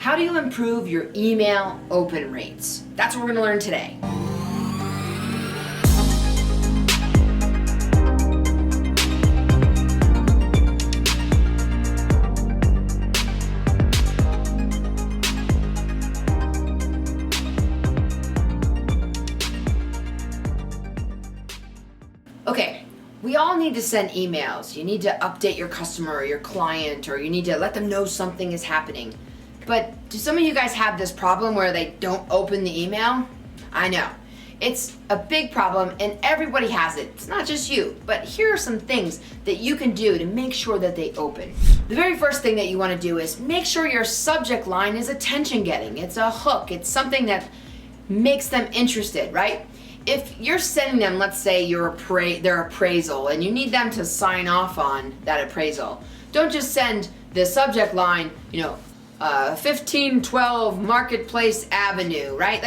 How do you improve your email open rates? That's what we're going to learn today. Okay, we all need to send emails. You need to update your customer or your client, or you need to let them know something is happening. But do some of you guys have this problem where they don't open the email? I know. It's a big problem and everybody has it. It's not just you, but here are some things that you can do to make sure that they open. The very first thing that you want to do is make sure your subject line is attention getting. It's a hook. It's something that makes them interested, right? If you're sending them, let's say their appraisal and you need them to sign off on that appraisal, don't just send the subject line, 1512 Marketplace Avenue, right?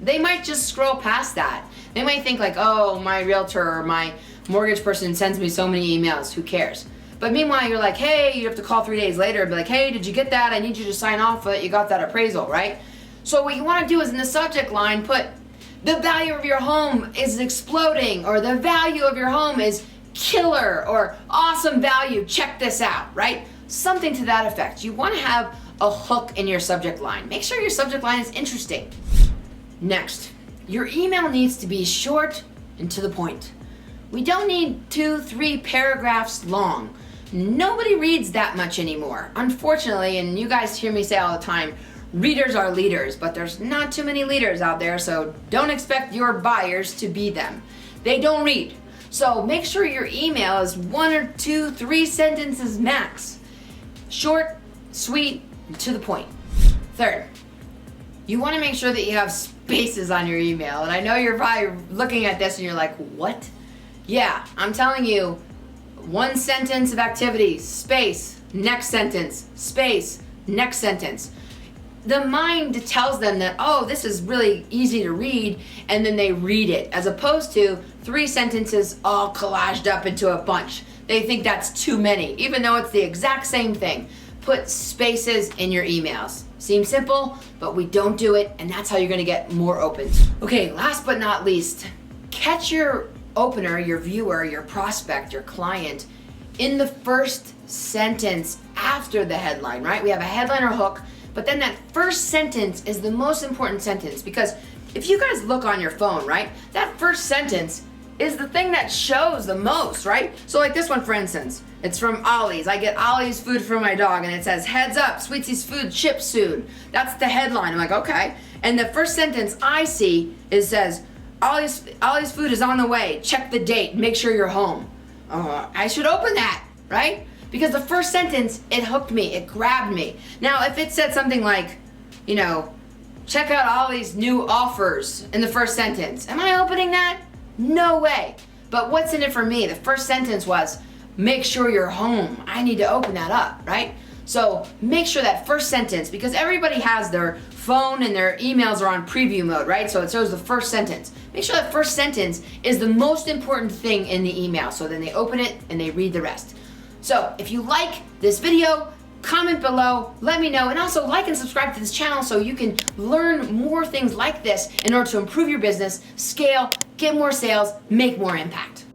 They might just scroll past that. They might think like, oh, my realtor or my mortgage person sends me so many emails, who cares? But meanwhile, you're like, hey, you have to call 3 days later and be like, hey, did you get that? I need you to sign off it. You got that appraisal, right? So what you want to do is in the subject line, put the value of your home is exploding, or the value of your home is killer, or awesome value, check this out, right? Something to that effect. You want to have a hook in your subject line. Make sure your subject line is interesting. Next, your email needs to be short and to the point. We don't need 2-3 paragraphs long. Nobody reads that much anymore. Unfortunately, and you guys hear me say all the time, readers are leaders, but there's not too many leaders out there, so don't expect your buyers to be them. They don't read. So make sure your email is 1 or 2, 3 sentences max. Short, sweet, and to the point. Third, you want to make sure that you have spaces on your email. And I know you're probably looking at this and you're like, what? Yeah, I'm telling you, 1 sentence of activity, space, next sentence, space, next sentence. The mind tells them that, oh, this is really easy to read, and then they read it, as opposed to 3 sentences all collaged up into a bunch. They think that's too many, even though it's the exact same thing. Put spaces in your emails. Seems simple, but we don't do it, and that's how you're gonna get more opens. Okay, last but not least, catch your opener, your viewer, your prospect, your client in the first sentence after the headline, right? We have a headline or hook, but then that first sentence is the most important sentence, because if you guys look on your phone, right, that first sentence is the thing that shows the most, right? So like this one, for instance, it's from Ollie's. I get Ollie's food for my dog, and it says, heads up, Sweetsy's food ships soon. That's the headline. I'm like, okay. And the first sentence I see says, Ollie's food is on the way. Check the date. Make sure you're home. I should open that, right? Because the first sentence, it hooked me. It grabbed me. Now, if it said something like, check out Ollie's new offers in the first sentence, am I opening that? No way. But what's in it for me? The first sentence was, make sure you're home. I need to open that up, right? So make sure that first sentence, because everybody has their phone and their emails are on preview mode, right? So it shows the first sentence. Make sure that first sentence is the most important thing in the email, so then they open it and they read the rest. So if you like this video, comment below, let me know, and also like and subscribe to this channel so you can learn more things like this in order to improve your business, scale, get more sales, make more impact.